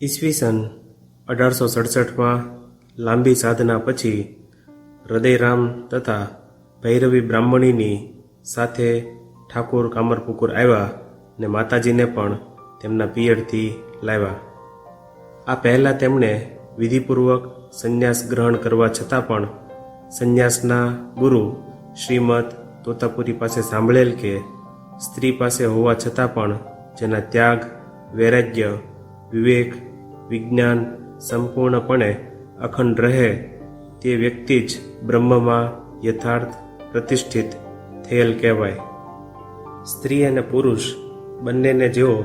ઈસવીસન 1867માં લાંબી સાધના પછી હૃદયરામ તથા ભૈરવી બ્રાહ્મણીની સાથે ઠાકુર કામરપુકુર આવ્યા ને માતાજીને પણ તેમના પિયરથી લાવ્યા. આ પહેલાં તેમણે વિધિપૂર્વક સંન્યાસ ગ્રહણ કરવા છતાં પણ સંન્યાસના ગુરુ શ્રીમદ તોતાપુરી પાસે સાંભળેલ કે સ્ત્રી પાસે હોવા છતાં પણ જેના ત્યાગ, વૈરાગ્ય, વિવેક, વિજ્ઞાન સંપૂર્ણપણે અખંડ રહે તે વ્યક્તિ જ બ્રહ્મમાં યથાર્થ પ્રતિષ્ઠિત થયેલ કહેવાય. સ્ત્રી અને પુરુષ બંનેને જેઓ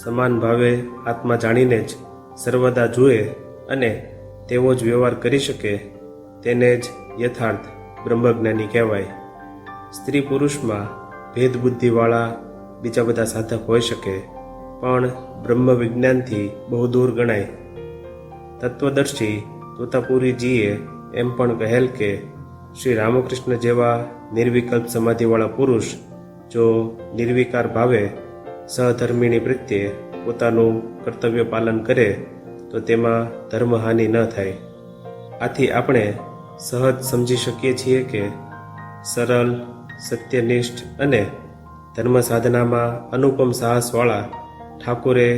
સમાન ભાવે આત્મા જાણીને જ સર્વદા જુએ અને તેવો જ વ્યવહાર કરી શકે તેને જ યથાર્થ બ્રહ્મજ્ઞાની કહેવાય. સ્ત્રી પુરુષમાં ભેદબુદ્ધિવાળા બીજા બધા સાધક હોઈ શકે પણ બ્રહ્મ વિજ્ઞાનથી બહુ દૂર ગણાય. તત્વદર્શી તોતાપુરીજીએ એમ પણ કહેલ કે શ્રી રામકૃષ્ણ જેવા નિર્વિકલ્પ સમાધિવાળા પુરુષ જો નિર્વિકાર ભાવે સહધર્મિણી પ્રત્યે પોતાનું કર્તવ્ય પાલન કરે તો તેમાં ધર્મહાનિ ન થાય. આથી આપણે સહજ સમજી શકીએ છીએ કે સરળ, સત્યનિષ્ઠ અને ધર્મ સાધનામાં અનુપમ સાહસવાળા ઠાકુરે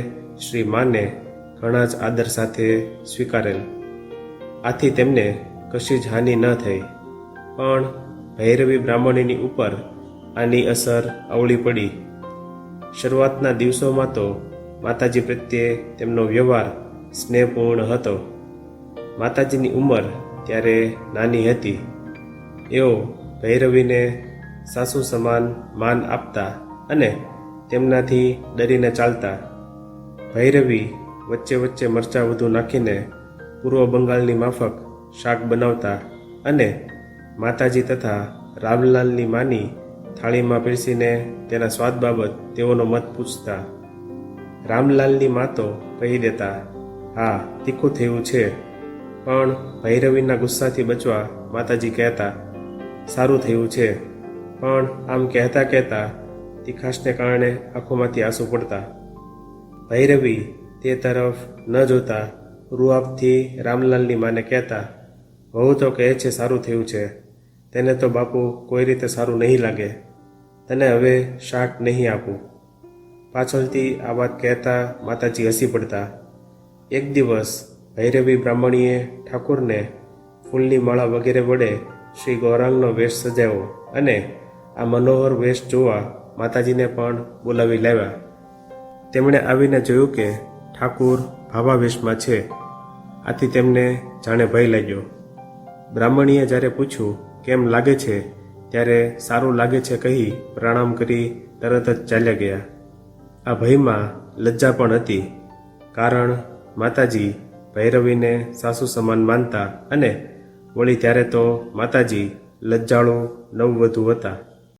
શ્રી માને ઘણા જ આદર સાથે સ્વીકારેલ. આથી તેમને કશી જ હાનિ ન થઈ. પણ ભૈરવી બ્રાહ્મણીની ઉપર આની અસર અવળી પડી. શરૂઆતના દિવસોમાં તો માતાજી પ્રત્યે તેમનો વ્યવહાર સ્નેહપૂર્ણ હતો. માતાજીની ઉંમર ત્યારે નાની હતી. એઓ ભૈરવીને સાસુ સમાન માન આપતા અને તેમનાથી ડરીને ચાલતા. ભૈરવી વચ્ચે વચ્ચે મરચાં વધુ નાખીને પૂર્વ બંગાળની માફક શાક બનાવતા અને માતાજી તથા રામલાલની માની થાળીમાં પીરસીને તેના સ્વાદ બાબત તેઓનો મત પૂછતા. રામલાલની મા તો કહી દેતા, હા તીખું થયું છે, પણ ભૈરવીના ગુસ્સાથી બચવા માતાજી કહેતા, સારું થયું છે. પણ આમ કહેતા કહેતા તીખાશને કારણે આંખોમાંથી આંસુ પડતા. ભૈરવી તે તરફ ન જોતા રૂઆબથી રામલાલની માને કહેતા, વહુ તો કહે છે સારું થયું છે, તેને તો બાપુ કોઈ રીતે સારું નહીં લાગે, તને હવે શાક નહીં આપું. પાછળથી આ વાત કહેતા માતાજી હસી પડતા. એક દિવસ ભૈરવી બ્રાહ્મણીએ ઠાકુરને ફૂલની માળા વગેરે વડે શ્રી ગૌરાંગનો વેશ સજાવ્યો અને આ મનોહર વેશ જોવા માતાજીને પણ બોલાવી લાવ્યા. તેમણે આવીને જોયું કે ઠાકુર ભાવાવેશમાં છે. આથી તેમને જાણે ભય લાગ્યો. બ્રાહ્મણીએ જ્યારે પૂછ્યું કેમ લાગે છે ત્યારે સારું લાગે છે કહી પ્રણામ કરી તરત જ ચાલ્યા ગયા. આ ભયમાં લજ્જા પણ હતી, કારણ માતાજી ભૈરવીને સાસુ સમાન માનતા અને વળી ત્યારે તો માતાજી લજ્જાળુ નવવધુ હતા.